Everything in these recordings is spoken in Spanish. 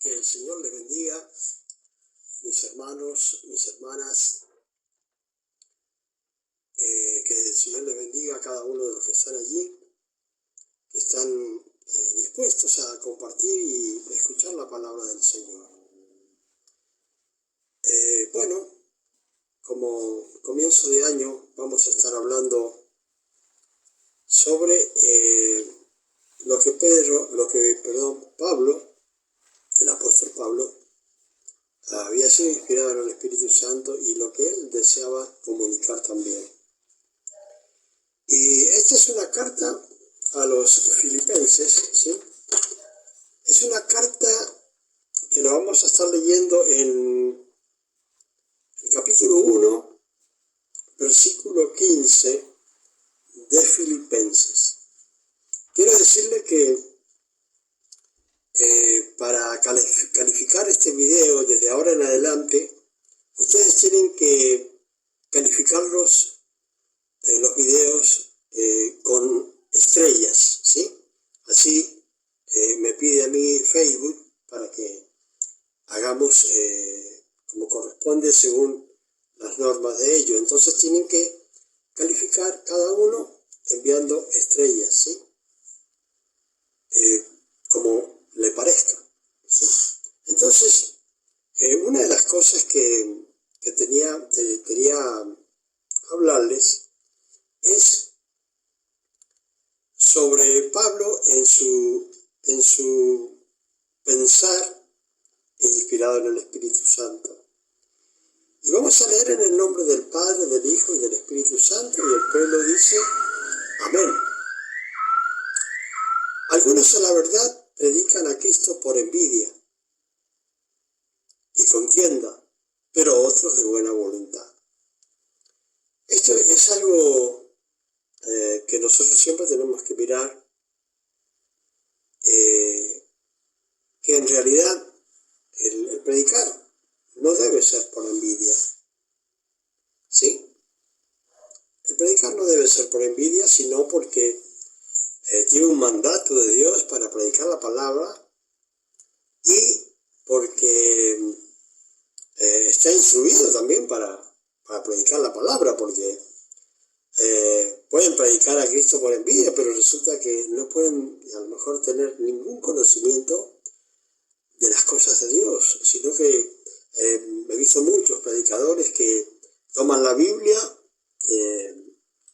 Que el Señor les bendiga, mis hermanos, mis hermanas, que el Señor les bendiga a cada uno de los que están allí, que están dispuestos a compartir y escuchar la palabra del Señor. Bueno, como comienzo de año vamos a estar hablando sobre lo que Pablo, el apóstol Pablo, había sido inspirado en el Espíritu Santo y lo que él deseaba comunicar también. Y esta es una carta a los filipenses, ¿sí? Es una carta que lo vamos a estar leyendo en el capítulo 1, versículo 15 de Filipenses. Quiero decirle que para calificar este video desde ahora en adelante, ustedes tienen que calificar los videos con estrellas, ¿sí? Así me pide a mí Facebook para que hagamos como corresponde según las normas de ello. Entonces tienen que calificar cada uno enviando estrellas, ¿sí? Como le parezca, ¿sí? Entonces, una de las cosas que quería hablarles es sobre Pablo en su pensar inspirado en el Espíritu Santo. Y vamos a leer en el nombre del Padre, del Hijo y del Espíritu Santo, y el pueblo dice, amén. Algunos a la verdad predican a Cristo por envidia y contienda, pero otros de buena voluntad. Esto es algo que nosotros siempre tenemos que mirar, que en realidad el predicar no debe ser por envidia, ¿sí? El predicar no debe ser por envidia, sino porque tiene un mandato de Dios para predicar la palabra y porque está instruido también para predicar la palabra, porque pueden predicar a Cristo por envidia, pero resulta que no pueden a lo mejor tener ningún conocimiento de las cosas de Dios, sino que he visto muchos predicadores que toman la Biblia,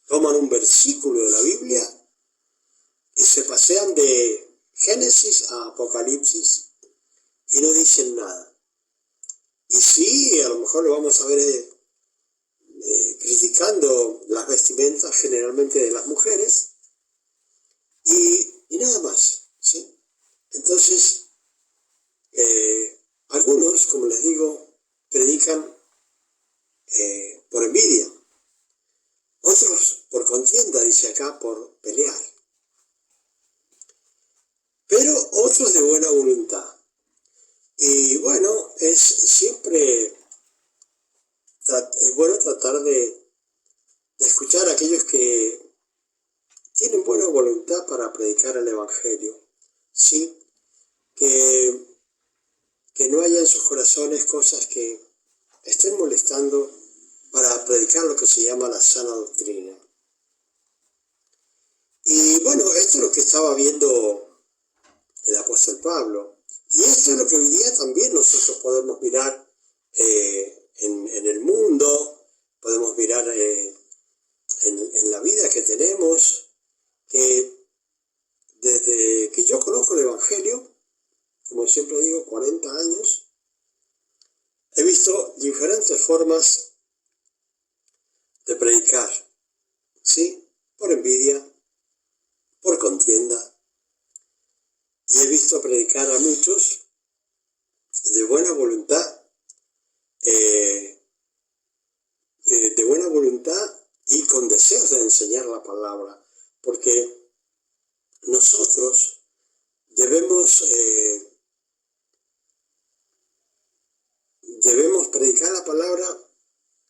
toman un versículo de la Biblia y se pasean de Génesis a Apocalipsis y no dicen nada. Y sí, a lo mejor lo vamos a ver criticando las vestimentas generalmente de las mujeres y nada más, ¿sí? Entonces, algunos, como les digo, predican por envidia, otros por contienda, dice acá, por pelear, pero otros de buena voluntad. Y bueno, es siempre bueno tratar de escuchar a aquellos que tienen buena voluntad para predicar el Evangelio, ¿sí? Que no haya en sus corazones cosas que estén molestando para predicar lo que se llama la sana doctrina. Y bueno, esto es lo que estaba viendo el apóstol Pablo. Y esto es lo que hoy día también nosotros podemos mirar en el mundo, podemos mirar en la vida que tenemos, que desde que yo conozco el Evangelio, como siempre digo, 40 años, he visto diferentes formas de predicar, ¿sí? Por envidia, por contienda. Y he visto predicar a muchos de buena voluntad, y con deseos de enseñar la palabra, porque nosotros debemos predicar la palabra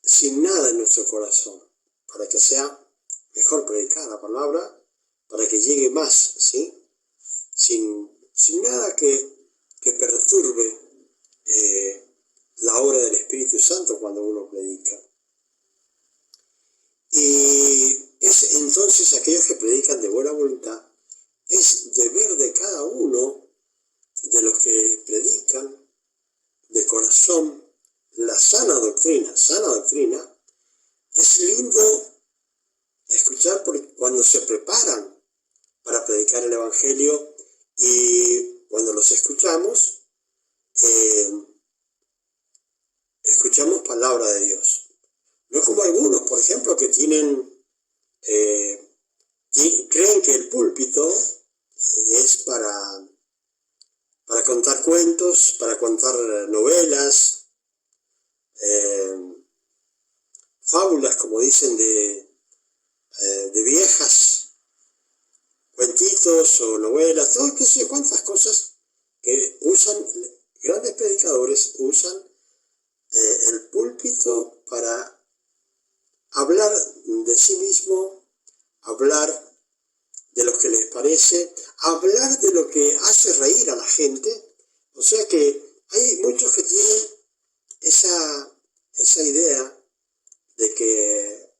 sin nada en nuestro corazón, para que sea mejor predicar la palabra, para que llegue más, ¿sí? Sin nada que que perturbe la obra del Espíritu Santo cuando uno predica. Y es entonces aquellos que predican de buena voluntad, es deber de cada uno de los que predican de corazón la sana doctrina. Sana doctrina es lindo escuchar cuando se preparan para predicar el Evangelio y cuando los escuchamos, escuchamos palabra de Dios. No como algunos, por ejemplo, que creen que el púlpito es para contar cuentos, para contar novelas, fábulas, como dicen, de viejas, cuentitos o novelas, todo qué sé yo, cuántas cosas que usan, grandes predicadores usan el púlpito para hablar de sí mismo, hablar de lo que les parece, hablar de lo que hace reír a la gente. O sea que hay muchos que tienen esa idea de que,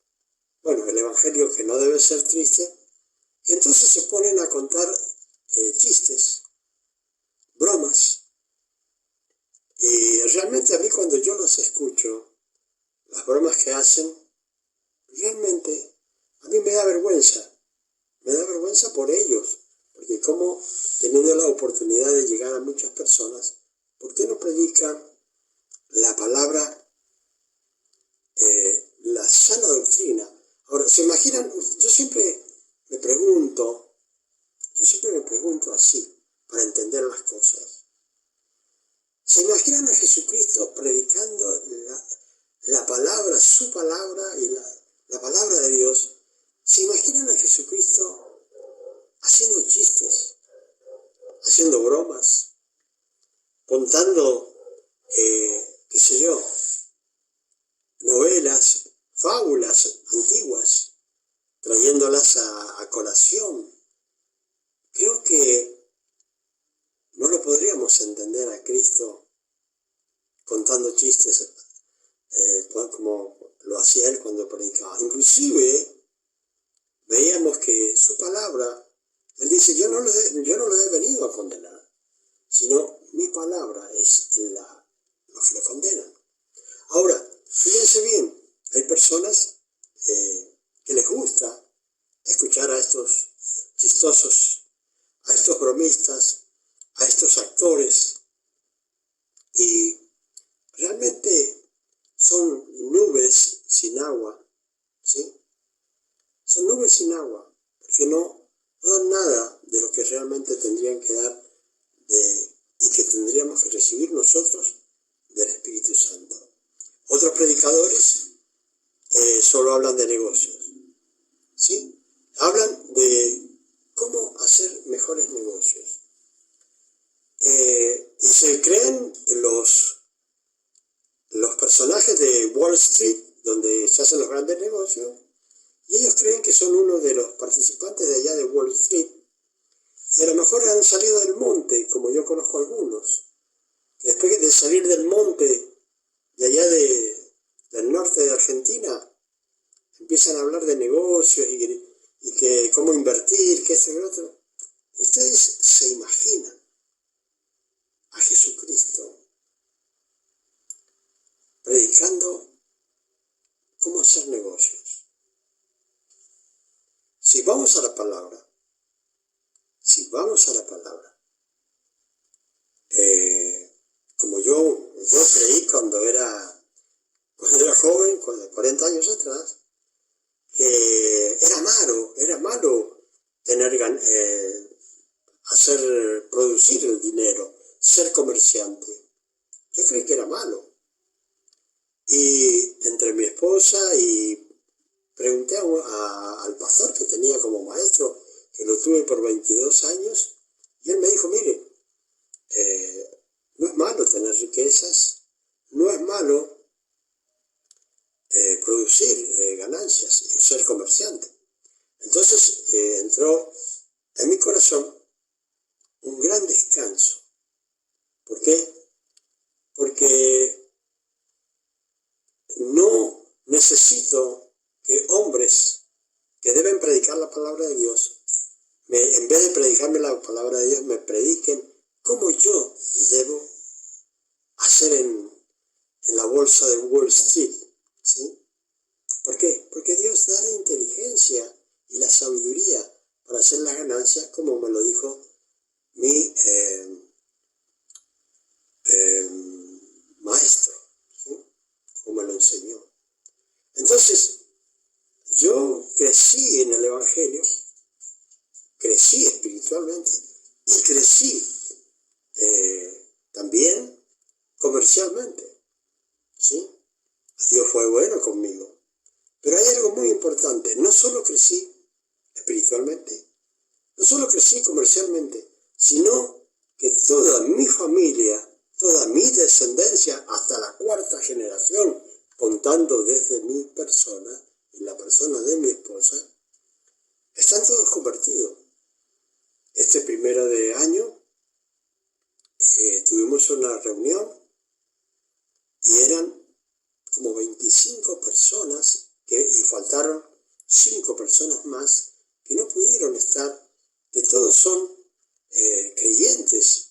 bueno, el Evangelio que no debe ser triste, y entonces se ponen a contar chistes, bromas. Y realmente a mí cuando yo los escucho, las bromas que hacen, realmente a mí me da vergüenza. Me da vergüenza por ellos, porque como teniendo la oportunidad de llegar a muchas personas, ¿por qué no predican la palabra, la sana doctrina? Ahora, ¿se imaginan? Yo siempre me pregunto así, para entender las cosas. ¿Se imaginan a Jesucristo predicando la palabra, su palabra y la palabra de Dios? ¿Se imaginan a Jesucristo haciendo chistes, haciendo bromas, contando, qué sé yo, novelas, fábulas antiguas, trayéndolas a colación? Creo que no lo podríamos entender a Cristo contando chistes como lo hacía él cuando predicaba. Inclusive veíamos que su palabra, él dice, yo no lo he venido a condenar, sino mi palabra es lo que lo condenan. Ahora, fíjense bien, hay personas que les gusta escuchar a estos chistosos, a estos bromistas, a estos actores, y realmente son nubes sin agua, ¿sí? Son nubes sin agua, porque no dan nada de lo que realmente tendrían que dar y que tendríamos que recibir nosotros del Espíritu Santo. Otros predicadores solo hablan de negocios, ¿sí? Hablan de cómo hacer mejores negocios. Y se creen los personajes de Wall Street, donde se hacen los grandes negocios, y ellos creen que son uno de los participantes de allá de Wall Street, y a lo mejor han salido del monte, como yo conozco algunos, que después de salir del monte, de allá del norte de Argentina, empiezan a hablar de negocios y que cómo invertir, que esto y lo otro. Ustedes se imaginan a Jesucristo predicando cómo hacer negocios. Si vamos a la palabra, como yo creí cuando era joven, 40 años atrás, que era malo producir el dinero, ser comerciante. Yo creí que era malo. Y entre mi esposa y pregunté al pastor que tenía como maestro, que lo tuve por 22 años, y él me dijo, mire, no es malo tener riquezas, no es malo producir ganancias, ser comerciante. Entonces entró en mi corazón un gran descanso, ¿Por qué? Porque no necesito que hombres que deben predicar la palabra de Dios, en vez de predicarme la palabra de Dios, me prediquen cómo yo debo hacer en la bolsa de Wall Street, ¿sí? ¿Por qué? Porque Dios da la inteligencia y la sabiduría para hacer las ganancias, como me lo dijo mi maestro, ¿sí? Como me lo enseñó. Entonces, yo crecí en el Evangelio, crecí espiritualmente y crecí también comercialmente, ¿sí? Dios fue bueno conmigo. Pero hay algo muy importante, no solo crecí espiritualmente, no solo crecí comercialmente, sino que toda mi familia, toda mi descendencia, hasta la 4ª generación, contando desde mi persona y la persona de mi esposa, están todos convertidos. Este 1 de año tuvimos una reunión y eran como 25 personas y faltaron 5 personas más que no pudieron estar, que todos son creyentes,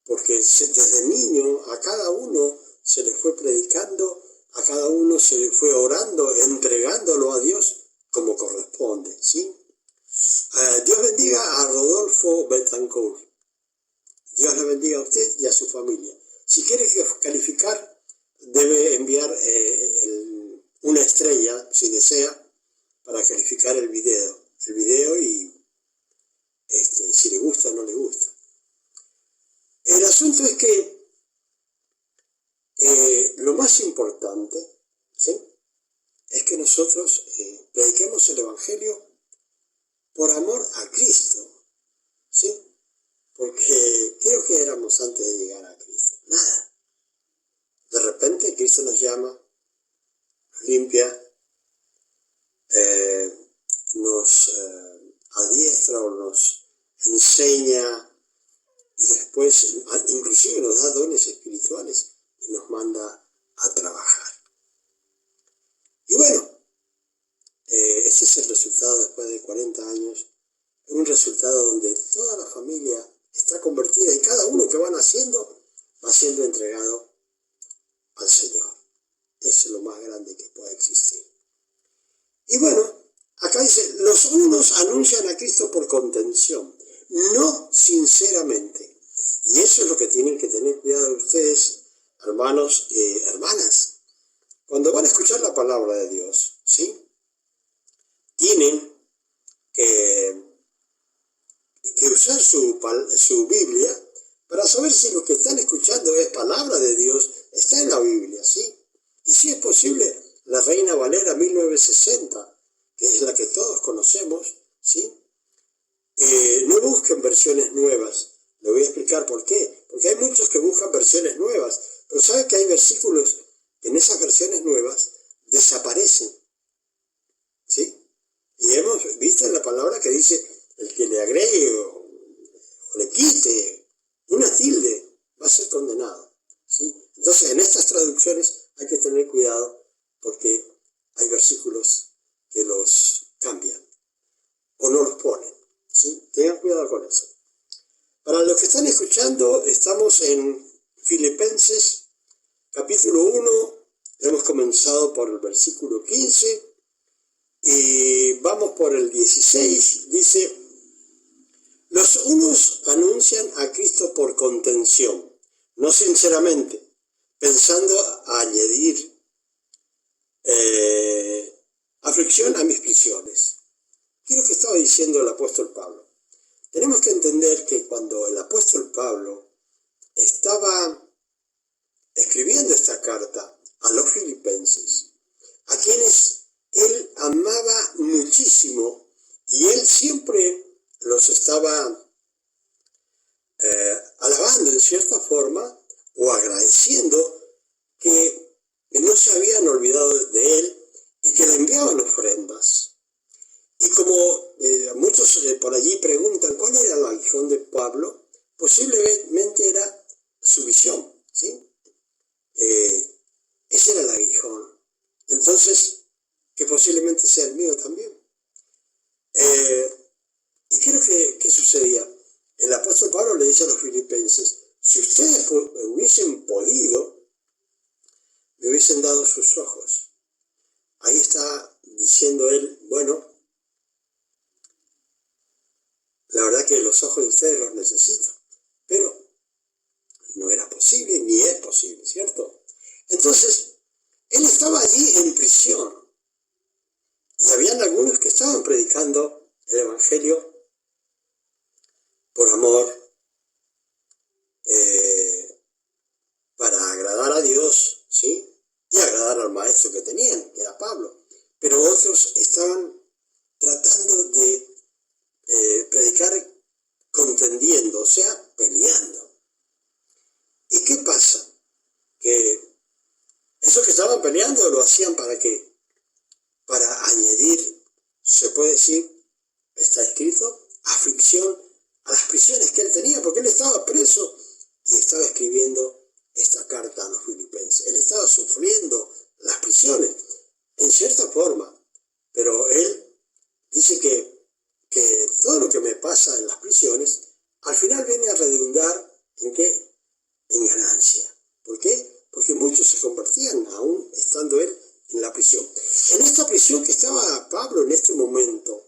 porque desde niño a cada uno se le fue predicando, a cada uno se le fue orando, entregándolo a Dios como corresponde, ¿sí? Dios bendiga a Rodolfo Betancourt. Dios le bendiga a usted y a su familia. Si quiere calificar, debe enviar una estrella, si desea, para calificar el video y si le gusta o no le gusta. El asunto es que lo más importante, ¿sí?, es que nosotros prediquemos el Evangelio por amor a Cristo, ¿sí? Porque ¿qué es lo que éramos antes de llegar a Cristo? Nada. De repente Cristo nos llama, nos limpia, nos adiestra o nos enseña y después inclusive nos da dones espirituales y nos manda a trabajar. Y bueno, este es el resultado después de 40 años, un resultado donde toda la familia está convertida y cada uno que va naciendo va siendo entregado al Señor. Eso es lo más grande que puede existir. Y bueno, acá dice, los unos anuncian a Cristo por contención, no sinceramente. Y eso es lo que tienen que tener cuidado ustedes, hermanos y hermanas. Cuando van a escuchar la palabra de Dios, ¿sí?, tienen que usar su Biblia para saber si lo que están escuchando es palabra de Dios, está en la Biblia, ¿sí? Y si es posible, la Reina Valera 1960, que es la que todos conocemos, ¿sí? No busquen versiones nuevas. Le voy a explicar por qué. Porque hay muchos que buscan versiones nuevas, pero ¿saben que hay versículos que en esas versiones nuevas desaparecen? ¿Sí? Y hemos visto en la palabra que dice, el que le agregue o le quite una tilde va a ser condenado, ¿sí? Entonces, en estas traducciones hay que tener cuidado porque hay versículos que los cambian o no los ponen, ¿sí? Tengan cuidado con eso. Para los que están escuchando, estamos en Filipenses, capítulo 1, hemos comenzado por el versículo 15, y vamos por el 16, dice, los unos anuncian a Cristo por contención, no sinceramente, pensando añadir aflicción a mis prisiones. ¿Qué es lo que estaba diciendo el apóstol Pablo? Tenemos que entender que cuando el apóstol Pablo estaba escribiendo esta carta a los filipenses, a quienes él amaba muchísimo y él siempre los estaba alabando en cierta forma o agradeciendo que no se habían olvidado de él y que le enviaban ofrendas. Y como muchos por allí preguntan cuál era el aguijón de Pablo, posiblemente era su visión, ¿sí? Ese era el aguijón. Entonces, que posiblemente sea el mío también. Y creo que, ¿qué sucedía? El apóstol Pablo le dice a los filipenses, si ustedes hubiesen podido, me hubiesen dado sus ojos. Ahí está diciendo él, bueno, la verdad que los ojos de ustedes los necesito, pero no era posible, ni es posible, ¿cierto? Entonces, él estaba allí en prisión, y habían algunos que estaban predicando el Evangelio por amor, para agradar a Dios, ¿sí? Y agradar al maestro que tenían, que era Pablo. Pero otros estaban tratando de predicar contendiendo, o sea, peleando. ¿Y qué pasa? Que esos que estaban peleando lo hacían ¿para qué? Para añadir, se puede decir, está escrito, aflicción a las prisiones que él tenía, porque él estaba preso y estaba escribiendo esta carta a los filipenses. Él estaba sufriendo las prisiones, en cierta forma, pero él dice que todo lo que me pasa en las prisiones, al final viene a redundar ¿en qué? En ganancia. ¿Por qué? Porque muchos se convertían, aún estando él en la prisión. En esta prisión que estaba Pablo en este momento,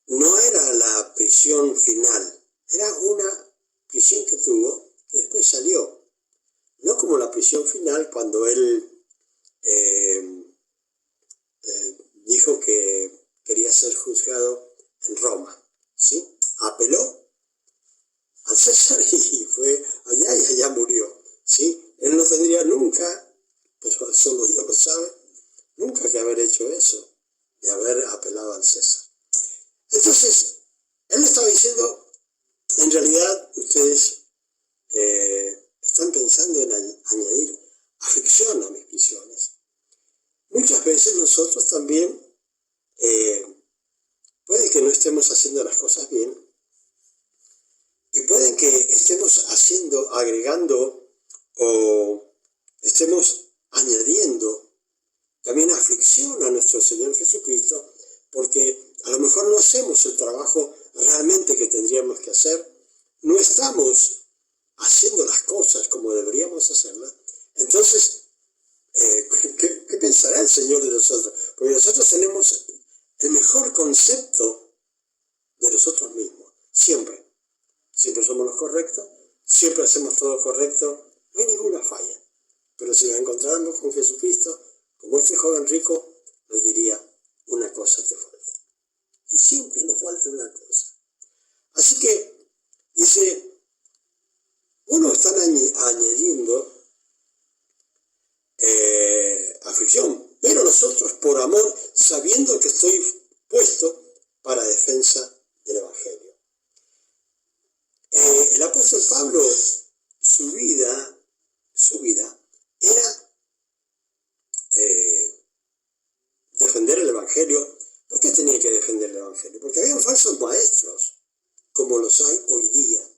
no era la prisión final, era una prisión que tuvo, que después salió. No como la prisión final cuando él dijo que quería ser juzgado en Roma, ¿sí? Apeló al César y fue allá y allá murió, ¿sí? Él no tendría nunca, pero solo Dios lo sabe, nunca que haber hecho eso, de haber apelado al César. Entonces, él estaba diciendo, en realidad ustedes están pensando en añadir aflicción a mis prisiones. Muchas veces nosotros también puede que no estemos haciendo las cosas bien y puede que estemos agregando o estemos añadiendo también aflicción a nuestro Señor Jesucristo, porque a lo mejor no hacemos el trabajo realmente que tendríamos que hacer, no estamos haciendo las cosas como deberíamos hacerlas. Entonces, ¿qué pensará el Señor de nosotros? Porque nosotros tenemos el mejor concepto de nosotros mismos, siempre. Siempre somos los correctos, siempre hacemos todo correcto, no hay ninguna falla. Pero si nos encontráramos con Jesucristo, como este joven rico, nos diría, una cosa te falta. Y siempre nos falta una cosa. Así que, dice, unos están añadiendo aflicción, pero nosotros por amor, sabiendo que estoy puesto para defensa del Evangelio. El apóstol Pablo, su vida era defender el Evangelio. ¿Por qué tenía que defender el Evangelio? Porque había falsos maestros, como los hay hoy día.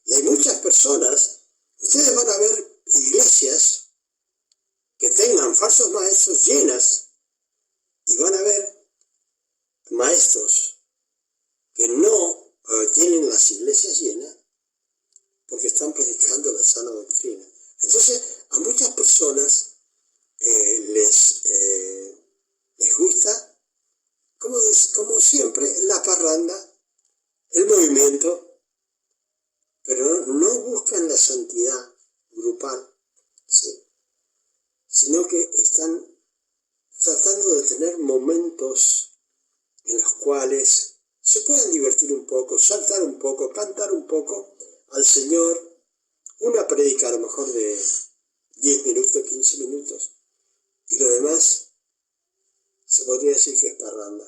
Y hay muchas personas, ustedes van a ver iglesias que tengan falsos maestros llenas, y van a ver maestros que no tienen las iglesias llenas, porque están predicando la sana doctrina. Entonces, a muchas personas les gusta, como siempre, la parranda, el movimiento, pero no buscan la santidad grupal, ¿sí? Sino que están tratando de tener momentos en los cuales se puedan divertir un poco, saltar un poco, cantar un poco al Señor, una prédica a lo mejor de 10 minutos, 15 minutos, y lo demás se podría decir que es parranda.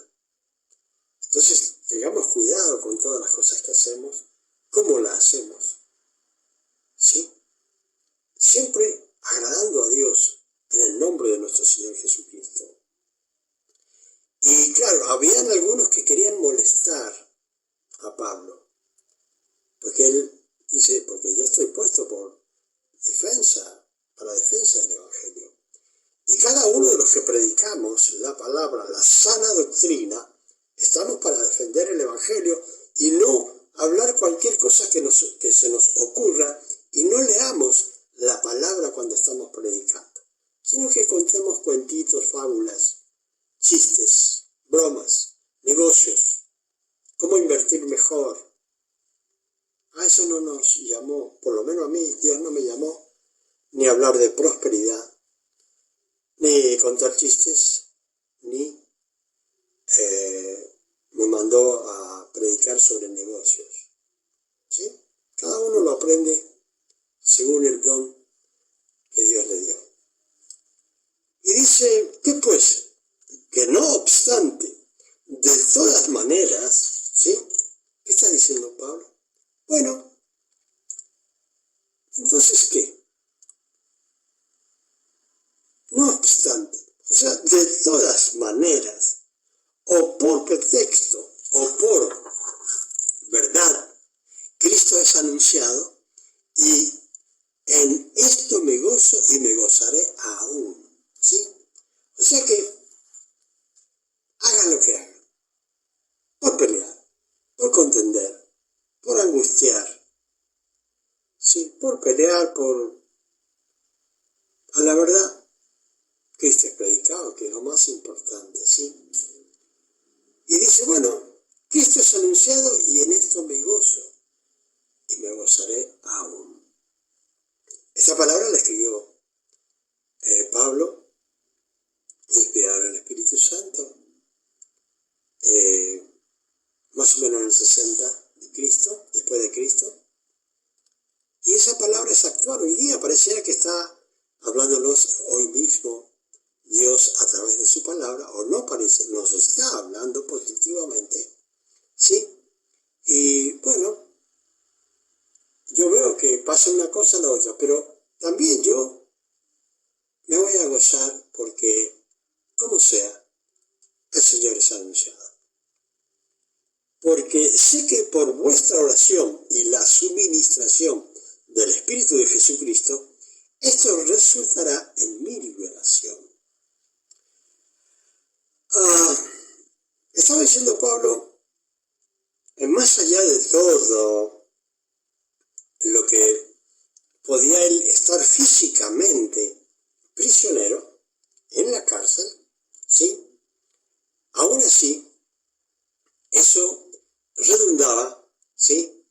Entonces, tengamos cuidado con todas las cosas que hacemos, cómo las hacemos, ¿sí? Siempre agradando a Dios en el nombre de nuestro Señor Jesucristo. Y claro, habían algunos que querían molestar a Pablo, porque él Dice, porque yo estoy puesto por defensa, para defensa del Evangelio. Y cada uno de los que predicamos la palabra, la sana doctrina, estamos para defender el Evangelio y no hablar cualquier cosa que se nos ocurra y no leamos la palabra cuando estamos predicando, sino que contemos cuentitos, fábulas, chistes, bromas, negocios, cómo invertir mejor. A eso no nos llamó, por lo menos a mí, Dios no me llamó ni a hablar de prosperidad, ni contar chistes, ni me mandó a predicar sobre negocios. ¿Sí? Cada uno lo aprende según el don que Dios le dio. Y dice, ¿qué pues? Que no obstante, de todas maneras, ¿sí? ¿Qué está diciendo Pablo? Bueno, entonces, ¿qué? No obstante, o sea, de todas maneras, o por pretexto, o por verdad, Cristo es anunciado, y en esto me gozo y me gozaré aún, ¿sí? O sea que, hagan lo que hagan, por pelear, por contender, por angustiar, ¿sí? Por pelear, a la verdad, Cristo es predicado, que es lo más importante, ¿sí? Y dice, bueno, Cristo es anunciado y en esto me gozo y me gozaré aún. Esta palabra la escribió Pablo, inspirado en el Espíritu Santo, más o menos en el 60 de Cristo, después de Cristo. Y esa palabra es actual. Hoy día pareciera que está hablándonos hoy mismo Dios a través de su palabra, o no parece, nos está hablando positivamente, ¿sí? Y bueno, yo veo que pasa una cosa a la otra, pero también yo me voy a gozar porque, como sea, el Señor es anunciado. Porque sé que por vuestra oración y la suministración del Espíritu de Jesucristo, esto resultará en mi liberación. Estaba diciendo Pablo, más allá de todo lo que podía él estar físicamente prisionero en la cárcel, ¿sí? Aún así, eso redundaba, ¿sí?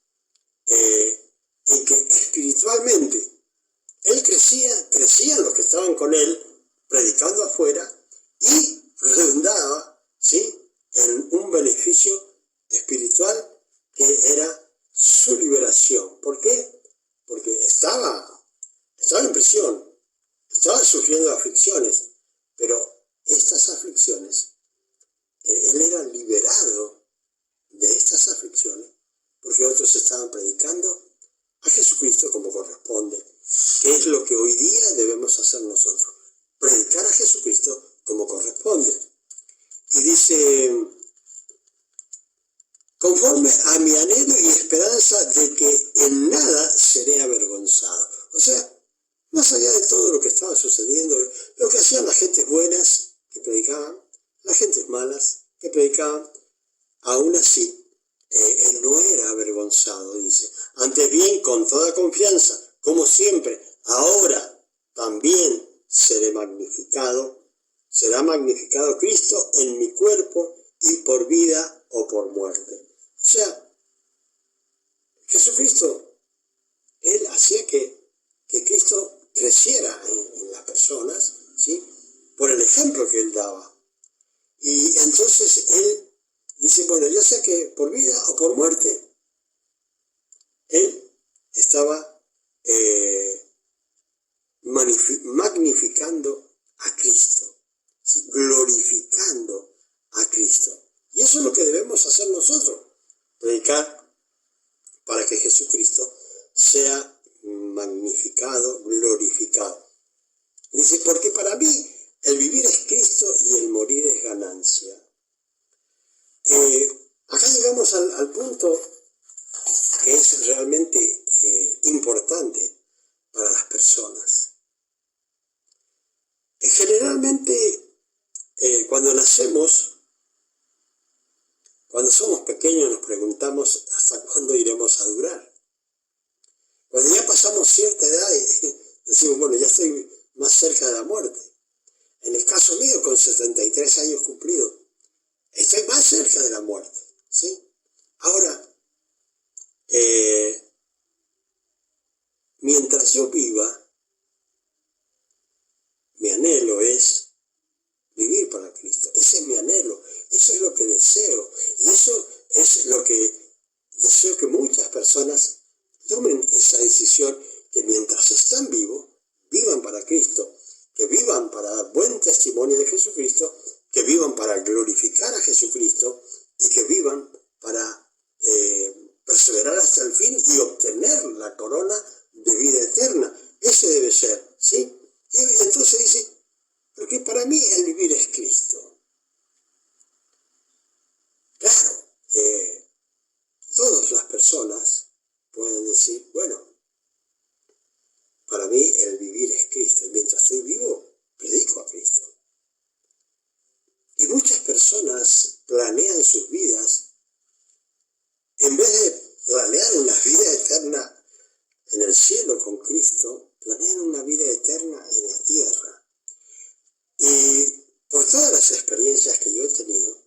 En que espiritualmente él crecían los que estaban con él predicando afuera, y redundaba, ¿sí? En un beneficio espiritual que era su liberación. ¿Por qué? Porque estaba en prisión, estaba sufriendo aflicciones, pero estas aflicciones, él era liberado de estas aflicciones, porque otros estaban predicando a Jesucristo como corresponde, que es lo que hoy día debemos hacer nosotros, predicar a Jesucristo como corresponde. Y dice, conforme a mi anhelo y esperanza de que en nada seré avergonzado. O sea, más allá de todo lo que estaba sucediendo, lo que hacían las gentes buenas que predicaban, las gentes malas que predicaban, aún así, él no era avergonzado, dice. Antes bien, con toda confianza, como siempre, ahora también será magnificado Cristo en mi cuerpo, y por vida o por muerte. O sea, Jesucristo, él hacía que Cristo creciera en las personas, ¿sí? Por el ejemplo que él daba. Y entonces él dice, bueno, ya sea que por vida o por muerte, él estaba magnificando a Cristo, ¿sí? Glorificando a Cristo. Y eso es lo que debemos hacer nosotros, predicar para que Jesucristo sea magnificado, glorificado. Dice, porque para mí el vivir es Cristo y el morir es ganancia. Acá llegamos al punto que es realmente importante para las personas. Generalmente, cuando nacemos, cuando somos pequeños nos preguntamos hasta cuándo iremos a durar. Cuando ya pasamos cierta edad, decimos, bueno, ya estoy más cerca de la muerte. En el caso mío, con 73 años cumplidos, estoy más cerca de la muerte, ¿sí? Ahora, mientras yo viva, mi anhelo es vivir para Cristo. Ese es mi anhelo, eso es lo que deseo. Y eso es lo que deseo que muchas personas tomen esa decisión, que mientras están vivos, vivan para Cristo, que vivan para dar buen testimonio de Jesucristo, que vivan para glorificar a Jesucristo y que vivan para perseverar hasta el fin y obtener la corona de vida eterna. Ese debe ser, ¿sí? Y entonces dice, porque para mí el vivir es Cristo. Claro, todas las personas pueden decir, bueno, para mí el vivir es Cristo, y mientras estoy vivo, predico a Cristo. Y muchas personas planean sus vidas, en vez de planear una vida eterna en el cielo con Cristo, planean una vida eterna en la tierra. Y por todas las experiencias que yo he tenido,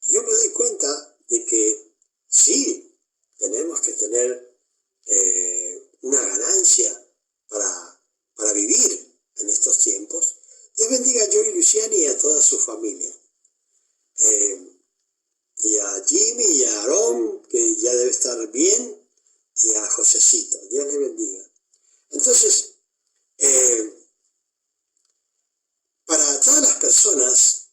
yo me doy cuenta de que sí, tenemos que tener una ganancia para vivir en estos tiempos. Dios bendiga a Joey Luciani y a toda su familia. Y a Jimmy y a Aaron, que ya debe estar bien, y a Josecito. Dios le bendiga. Entonces, para todas las personas,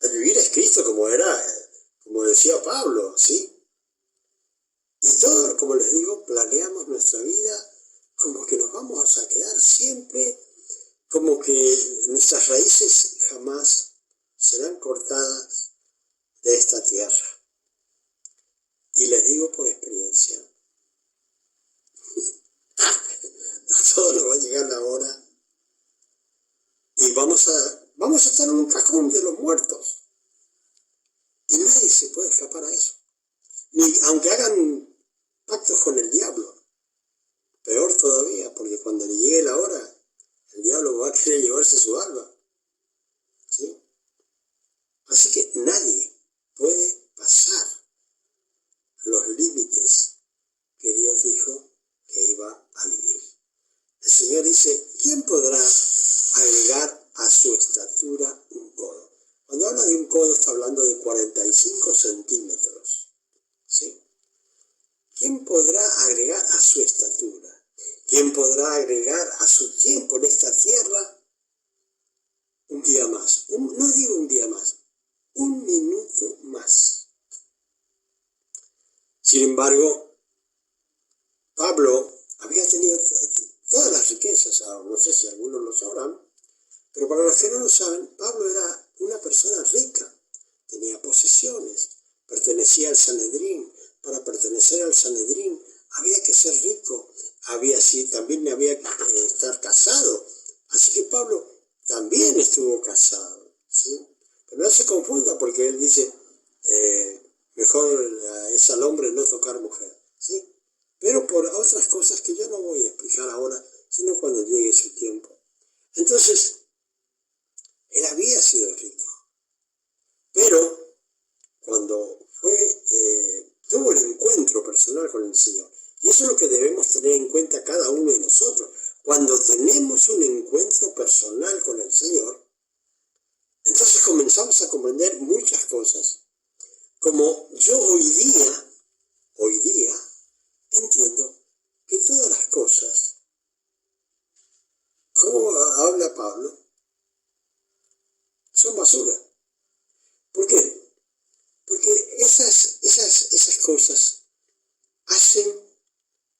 el vivir es Cristo, como decía Pablo, ¿sí? Y todo, como les digo, planeamos nuestra vida como que nos vamos a quedar siempre, como que nuestras raíces jamás serán cortadas de esta tierra. Y les digo por experiencia, a todos nos va a llegar la hora y vamos a estar en un cajón de los muertos. Y nadie se puede escapar a eso. Ni aunque hagan pactos con el diablo. Peor todavía, porque cuando le llegue la hora, el diablo va a querer llevarse su alma. ¿Sí? Así que nadie puede pasar los límites que Dios dijo que iba a vivir. El Señor dice, ¿quién podrá agregar a su estatura un codo? Cuando habla de un codo está hablando de 45 centímetros. ¿Sí? ¿Quién podrá agregar a su estatura? ¿Quién podrá agregar a su tiempo en esta tierra un día más? No digo un día más, un minuto más. Sin embargo, Pablo había tenido todas las riquezas, no sé si algunos lo sabrán, pero para los que no lo saben, Pablo era una persona rica, tenía posesiones, pertenecía al Sanedrín. Para pertenecer al Sanedrín había que ser rico, también había que estar casado. Así que Pablo también estuvo casado, ¿sí? Pero no se confunda, porque él dice, mejor es al hombre no tocar mujer, ¿sí? Pero por otras cosas que yo no voy a explicar ahora, sino cuando llegue su tiempo. Entonces, él había sido rico, pero cuando tuvo el encuentro personal con el Señor, y eso es lo que debemos tener en cuenta cada uno de nosotros, cuando tenemos un encuentro personal con el Señor, entonces comenzamos a comprender muchas cosas, como yo hoy día, entiendo que todas las cosas, como habla Pablo, son basura. ¿Por qué? Porque esas cosas hacen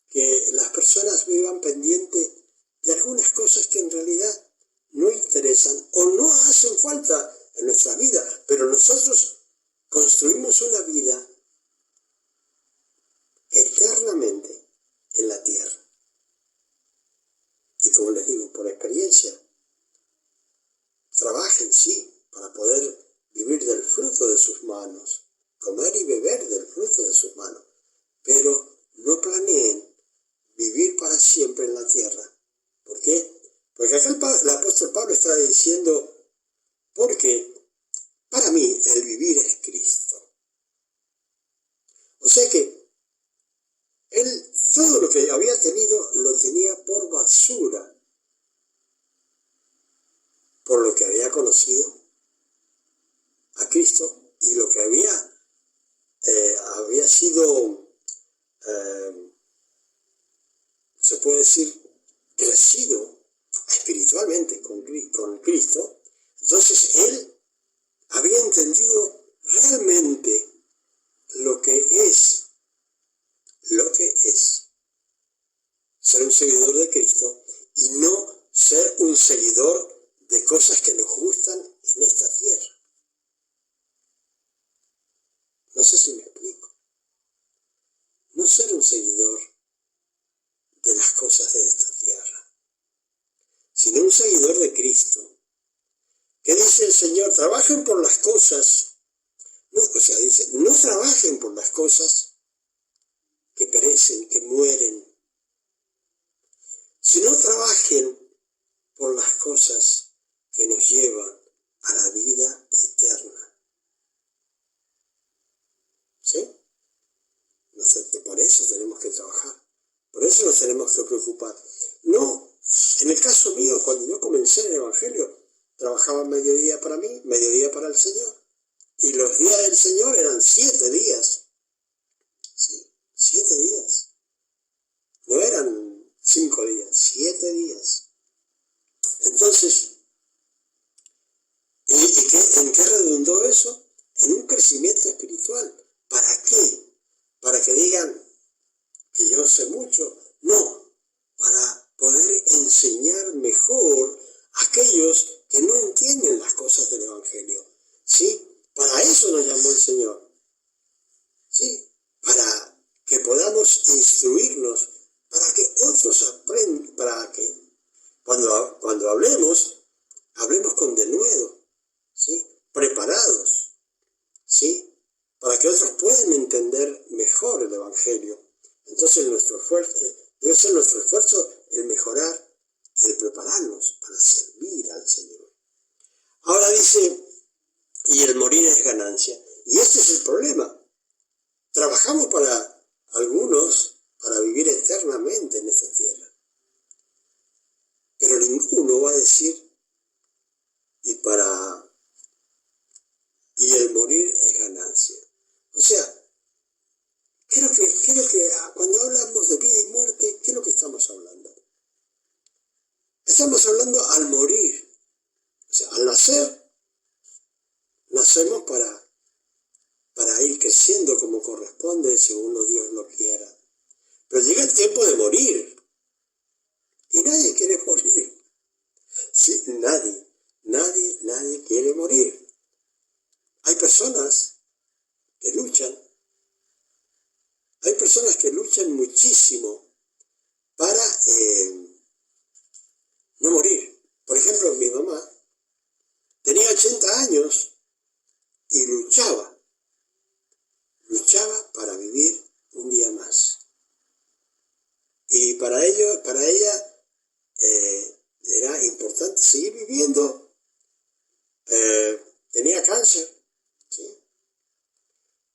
que las personas vivan pendientes de algunas cosas que en realidad no interesan o no hacen falta en nuestra vida, pero nosotros construimos una vida manos, comer y beber del fruto de sus manos, pero no planeen vivir para siempre en la tierra. ¿Por qué? Porque acá el apóstol Pablo está diciendo, porque para mí el vivir es Cristo. O sea que él todo lo que había tenido lo tenía por basura, por lo que había conocido a Cristo y lo que había sido, se puede decir, crecido espiritualmente con Cristo. Entonces él había entendido realmente lo que es ser un seguidor de Cristo y no ser un seguidor de cosas que nos gustan en esta tierra. No sé si me explico. No ser un seguidor de las cosas de esta tierra, sino un seguidor de Cristo. ¿Qué dice el Señor? Trabajen por las cosas. No, dice, no trabajen por las cosas que perecen, que mueren, sino trabajen por las cosas que nos llevan a la vida eterna. ¿Sí? Por eso tenemos que trabajar, por eso nos tenemos que preocupar. No, en el caso mío, cuando yo comencé en el Evangelio, trabajaba mediodía para mí, mediodía para el Señor. Y los días del Señor eran 7 días. ¿Sí? 7 días. No eran 5 días, 7 días. Entonces, ¿en qué redundó eso? En un crecimiento espiritual. ¿Para qué? ¿Para que digan que yo sé mucho? No, para poder enseñar mejor a aquellos que no entienden las cosas del Evangelio. ¿Sí? Para eso nos llamó el Señor. ¿Sí? Para que podamos instruirnos, para que otros aprendan, para que cuando hablemos con denuedo, ¿sí? Preparados, ¿sí? Para que otros puedan entender mejor el Evangelio. Entonces debe ser nuestro esfuerzo el mejorar y el prepararnos para servir al Señor. Ahora dice, y el morir es ganancia. Y este es el problema. Trabajamos para algunos para vivir eternamente en esta tierra. Pero ninguno va a decir, y el morir es ganancia. O sea, ¿qué es lo que cuando hablamos de vida y muerte, qué es lo que estamos hablando? Estamos hablando al morir. O sea, al nacer, nacemos para ir creciendo como corresponde, según Dios lo quiera. Pero llega el tiempo de morir. Y nadie quiere morir. Sí, nadie quiere morir. Hay personas que luchan. Hay personas que luchan muchísimo para no morir. Por ejemplo, mi mamá tenía 80 años y luchaba para vivir un día más. Y para ella era importante seguir viviendo. Tenía cáncer, ¿sí?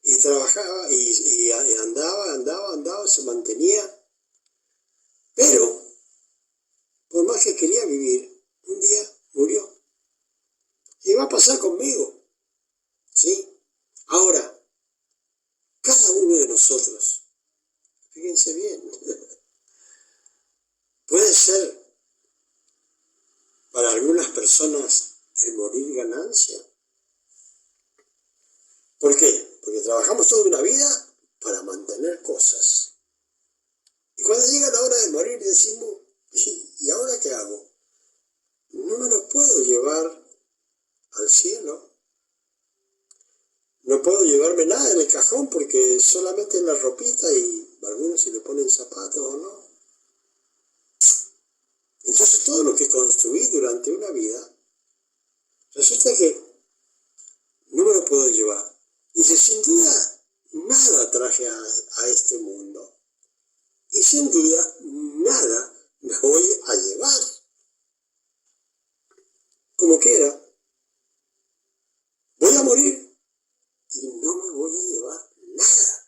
Y trabajaba y andaba, se mantenía. Pero, por más que quería vivir, un día murió. Y va a pasar conmigo, ¿sí? Ahora, cada uno de nosotros, fíjense bien, puede ser para algunas personas el morir ganancia. ¿Por qué? Porque trabajamos toda una vida para mantener cosas. Y cuando llega la hora de morir decimos, ¿y ahora qué hago? No me lo puedo llevar al cielo. No puedo llevarme nada en el cajón porque solamente en la ropita y algunos se le ponen zapatos o no. Entonces todo lo que construí durante una vida, resulta que no me lo puedo llevar. Dice, sin duda, nada traje a este mundo. Y sin duda, nada me voy a llevar. Como quiera, voy a morir y no me voy a llevar nada.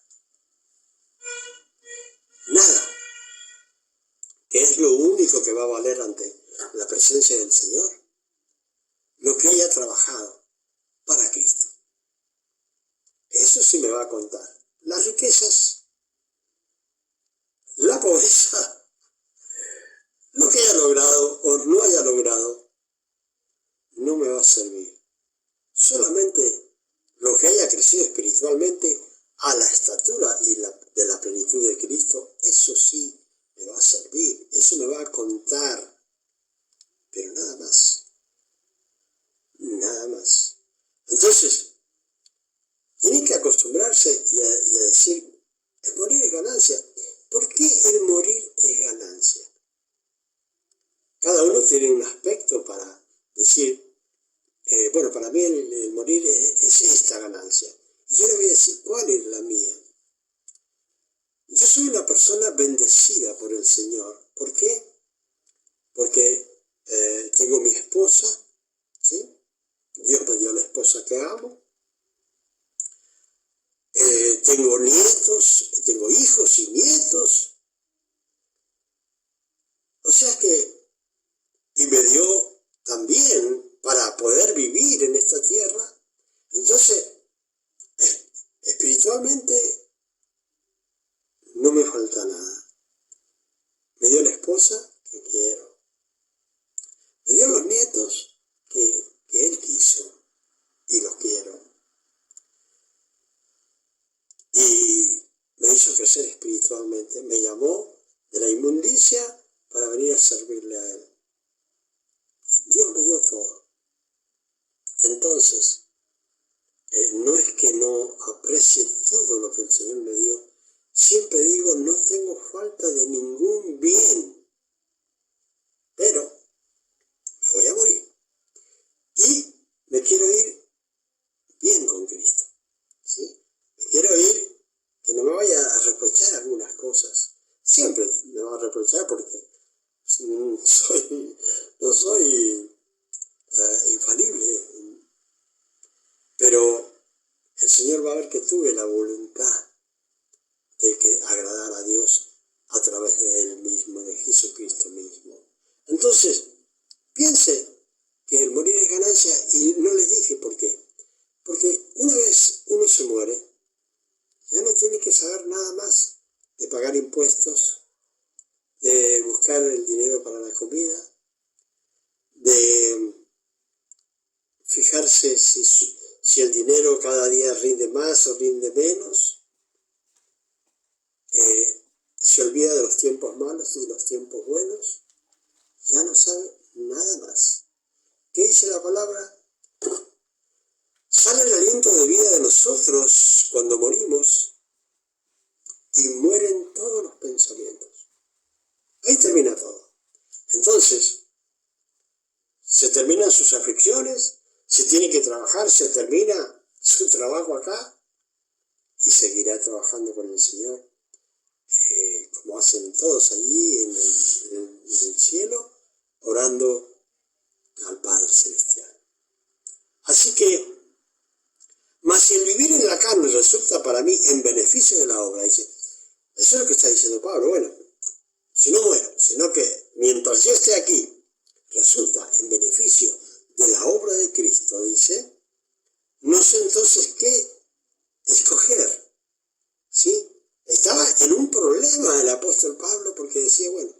Nada. Que es lo único que va a valer ante la presencia del Señor. Lo que haya trabajado para Cristo. Eso sí me va a contar. Las riquezas, la pobreza, lo que haya logrado o no haya logrado, no me va a servir. Solamente lo que haya crecido espiritualmente a la estatura de la plenitud de Cristo, eso sí me va a servir, eso me va a contar, pero nada más, nada más. Entonces, tienen que acostumbrarse y a decir, el morir es ganancia. ¿Por qué el morir es ganancia? Cada uno tiene un aspecto para decir, bueno, para mí el morir es esta ganancia. Y yo le voy a decir cuál es la mía. Yo soy una persona bendecida por el Señor. ¿Por qué? Porque tengo mi esposa, ¿sí? Dios me dio la esposa que amo. Tengo nietos, tengo hijos y nietos. O sea que, y me dio también para poder vivir en esta tierra. Entonces, espiritualmente no me falta nada. Me dio la esposa que quiero. Me dio los nietos que Él quiso y los quiero. Y me hizo crecer espiritualmente. Me llamó de la inmundicia para venir a servirle a Él. Dios me dio todo. Entonces, no es que no aprecie todo lo que el Señor me dio. Siempre digo, no tengo falta de ningún bien. Pero me voy a morir. Y me quiero ir bien con Cristo. ¿Sí? Me quiero ir, que no me vaya a reprochar algunas cosas. Siempre me va a reprochar porque no soy infalible. Pero el Señor va a ver que tuve la voluntad de agradar a Dios a través de Él mismo, de Jesucristo mismo. Entonces, piense que el morir es ganancia y no les dije por qué. Porque una vez uno se muere, ya no tiene que saber nada más de pagar impuestos, de buscar el dinero para la comida, de fijarse si el dinero cada día rinde más o rinde menos. Se olvida de los tiempos malos y de los tiempos buenos. Ya no sabe nada más. ¿Qué dice la palabra? Sale el aliento de vida de nosotros cuando morimos y mueren todos los pensamientos. Ahí termina todo. Entonces, se terminan sus aflicciones, se tiene que trabajar, se termina su trabajo acá y seguirá trabajando con el Señor, como hacen todos allí en el cielo, orando al Padre Celestial. Así que, mas si el vivir en la carne resulta para mí en beneficio de la obra, dice, eso es lo que está diciendo Pablo, bueno, si no muero, sino que mientras yo esté aquí, resulta en beneficio de la obra de Cristo, dice, no sé entonces qué escoger, ¿sí? Estaba en un problema el apóstol Pablo porque decía, bueno,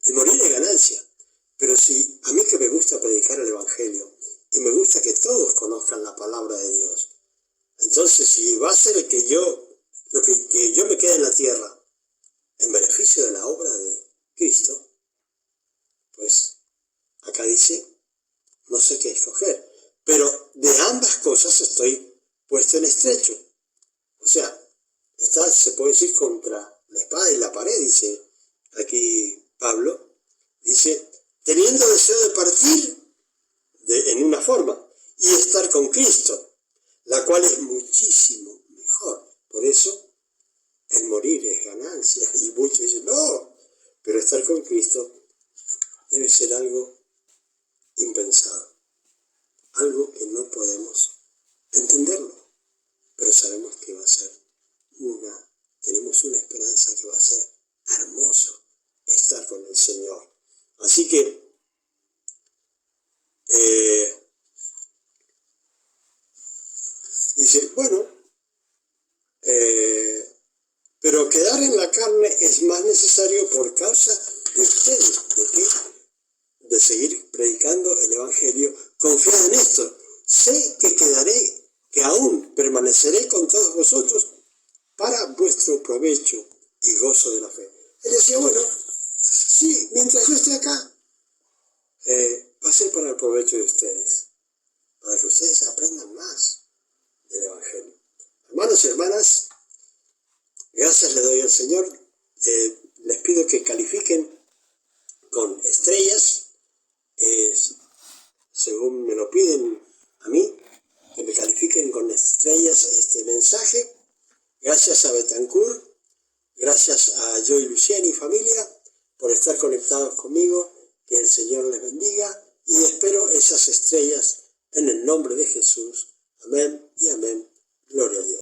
el morir es ganancia, pero si a mí que me gusta predicar el Evangelio y me gusta que todos conozcan la palabra de Dios, entonces si va a ser que yo me quede en la tierra en beneficio de la obra de Cristo, pues acá dice, no sé qué escoger, pero de ambas cosas estoy puesto en estrecho. O sea, se puede decir contra la espada y la pared, dice aquí Pablo, dice, teniendo deseo de partir en una forma y estar con Cristo, la cual es muchísimo mejor. Por eso, el morir es ganancia. Y muchos dicen, no, pero estar con Cristo debe ser algo impensado, algo que no podemos entenderlo, pero sabemos que va a ser tenemos una esperanza que va a ser hermoso estar con el Señor. Así que dice, bueno, pero quedar en la carne es más necesario por causa de ustedes. ¿De qué? De seguir predicando el Evangelio. Confiad en esto. Sé que aún permaneceré con todos vosotros para vuestro provecho y gozo de la fe. Él decía, bueno, sí, mientras yo esté acá, va a ser para el provecho de ustedes, para que ustedes aprendan más del Evangelio. Hermanos y hermanas, gracias le doy al Señor. Les pido que califiquen con estrellas, según me lo piden a mí, que me califiquen con estrellas este mensaje. Gracias a Betancourt, gracias a Joy Luciani y familia por estar conectados conmigo. Que el Señor les bendiga y espero esas estrellas en el nombre de Jesús. Amén y amén. Gloria a Dios.